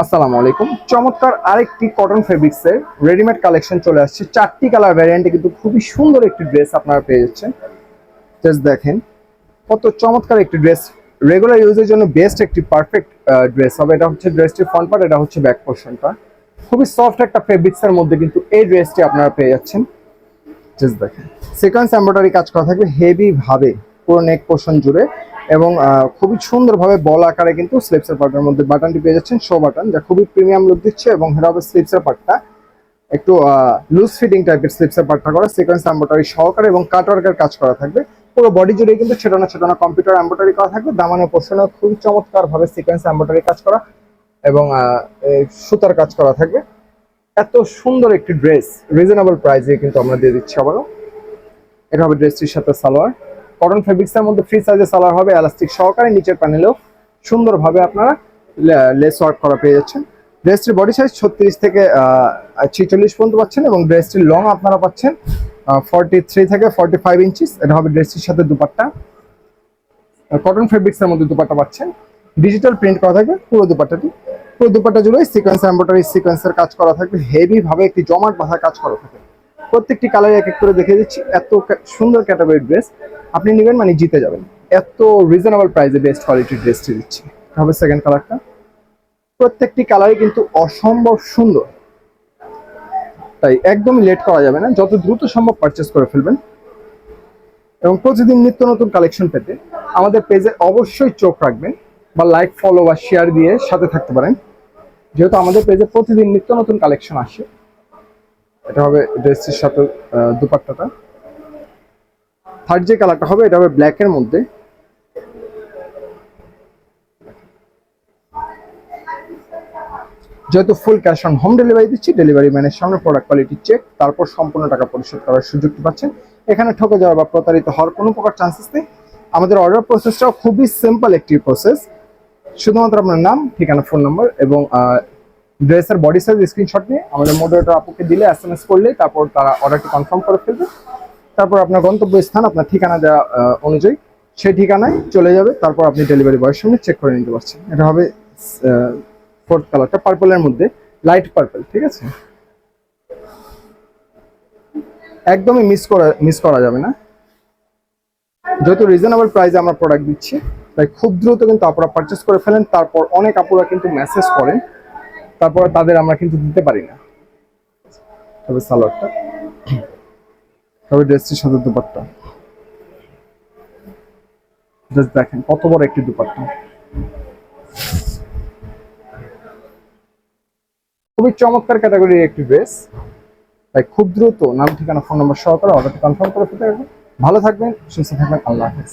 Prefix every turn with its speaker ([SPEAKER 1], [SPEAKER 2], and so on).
[SPEAKER 1] আসসালামু আলাইকুম। চমৎকার আরেকটি কটন ফেব্রিক্সের রেডিমেড কালেকশন চলে আসছে। 4টি কালার ভ্যারিয়েন্টে কিন্তু খুবই সুন্দর একটি ড্রেস আপনারা পেয়ে যাচ্ছেন। জাস্ট দেখেন কত চমৎকার একটি ড্রেস, রেগুলার ইউজের জন্য বেস্ট একটি পারফেক্ট ড্রেস হবে। এটা হচ্ছে ড্রেসটির ফ্রন্ট পার্ট, এটা হচ্ছে ব্যাক পোর্শনটা। খুবই সফট একটা ফেব্রিক্সের মধ্যে কিন্তু এই ড্রেসটি আপনারা পেয়ে যাচ্ছেন। জাস্ট দেখেন সিকোয়েন্স এমব্রয়ডারি কাজ করা থাকবে হেভি ভাবে পুরো নেক পোর্শন জুড়ে, এবং খুবই সুন্দরভাবে বল আকারে কিন্তু স্লিপসের পার্টের মধ্যে বাটনটি পেয়ে যাচ্ছেন, শো বাটন, যা খুবই প্রিমিয়াম লুক দিচ্ছে। এবং এটা হবে স্লিপসের পার্টটা একটু লুজ ফিটিং টাইপের স্লিপসের পার্টটা করা সিকোয়েন্স এমব্রয়ডারি সহকারে এবং কাটওয়ার্কের কাজ করা থাকবে। পুরো বডি জুড়ে কিন্তু ছোটানো ছোটানো কম্পিউটার এমব্রয়ডারি করা থাকবে। দামানের পোর্শনে খুবই চমৎকার ভাবে সিকোয়েন্স এমব্রয়ডারি কাজ করা এবং সুতার কাজ করা থাকবে। এত সুন্দর একটি ড্রেস রিজনেবল প্রাইসে কিন্তু আমরা দিয়ে দিচ্ছি আবারও। এটা হবে ড্রেসটির সাথে সালোয়ার, কটন ফেব্রিক্সের মধ্যে ফ্রি সাইজের সালোয়ার হবে, এলাস্টিক সহকারে। নিচের প্যানেলেও সুন্দরভাবে আপনারা লেস ওয়ার্ক করা পেয়ে যাচ্ছেন। ড্রেসটির বডি সাইজ 36 থেকে 46 পর্যন্ত পাচ্ছেন, এবং ড্রেসটির লং আপনারা পাচ্ছেন 43 থেকে 45 ইঞ্চিস। এটা হবে ড্রেসটির সাথে দুপাট্টা, কটন ফেব্রিক্সের মধ্যে দুপাট্টা পাচ্ছেন। ডিজিটাল প্রিন্ট করা থাকবে পুরো দুপাট্টাটি। পুরো দুপাট্টা জুড়ে সিকোয়েন্স এমব্রয়ডারি সিকোয়েন্সের কাজ করা থাকবে, হেভি ভাবে একটি জমাট বাঁধা কাজ করা থাকবে। প্রত্যেকটি কালার এক এক করে দেখে দিচ্ছি। এত সুন্দর ক্যাটাগরির ড্রেস আপনি নেবেন মানে জিতে যাবেন। এত রিজনেবল প্রাইসে বেস্ট কোয়ালিটির ড্রেসটি দিচ্ছি। হবে সেকেন্ড কালারটা, প্রত্যেকটি কালারই কিন্তু অসম্ভব সুন্দর, তাই একদমই লেট করা যাবে না, যত দ্রুত সম্ভব পারচেস করে ফেলবেন। এবং প্রতিদিন নিত্য নতুন কালেকশন পেতে আমাদের পেজে অবশ্যই চোখ রাখবেন, বা লাইক, ফলো বা শেয়ার দিয়ে সাথে থাকতে পারেন, যেহেতু আমাদের পেজে প্রতিদিন নিত্য নতুন কালেকশন আসে। এটা হবে ড্রেসটির সাথে দুপাট্টাটা। থার্ড যে কালারটা হবে এটা হবে ব্ল্যাক এর মধ্যে। যেহেতু full cash on home delivery দিচ্ছি, ডেলিভারি ম্যানের সামনে প্রোডাক্ট কোয়ালিটি চেক, তারপর সম্পূর্ণ টাকা পরিশোধ করার সুযোগটি পাচ্ছেন। এখানে ঠকে যাওয়া বা প্রতারিত হওয়ার কোনো প্রকার চান্সেস নেই। আমাদের অর্ডার প্রসেসটাও খুবই সিম্পল একটি প্রসেস। শুধুমাত্র আপনার নাম, ঠিকানা, ফোন নম্বর এবং ড্রেসের বডি সাইজ স্ক্রিনশট নিয়ে আমাদের মডারেটর আপুকে দিলে, SMS করলেই তারপর তারা অর্ডারটি কনফার্ম করে ফেলবে। তারপর আপনার গন্তব্য স্থান, আপনার ঠিকানা দেওয়া অনুযায়ী সেই ঠিকানায় চলে যাবে। তারপর আপনি ডেলিভারি বয়ের সঙ্গে চেক করে নিতে পারছেন। এটা হবে ফোর্থ কালারটা, পার্পলের মধ্যে, লাইট পার্পল। ঠিক আছে, একদমই মিস করা যাবে না। যেহেতু রিজনেবল প্রাইসে আমরা প্রোডাক্ট দিচ্ছি, তাই খুব দ্রুত কিন্তু আপনারা পারচেস করে ফেলেন। তারপর অনেক আপুরা কিন্তু মেসেজ করেন, তারপর তাদের আমরা কিন্তু দিতে পারি না। তবে সালোয়ারটা, তবে ড্রেসটির সাথে দুপাট্টা। জাস্ট দেখেন কত বড় একটি দুপাট্টা, খুবই চমৎকার ক্যাটাগরির একটি ড্রেস। তাই খুব দ্রুত নাম, ঠিকানা, ফোন নম্বর সহকারে অর্ডারটি কনফার্ম করে ফেলতে পারবেন। ভালো থাকবেন, সুস্থ থাকবেন, আল্লাহ হাফেজ।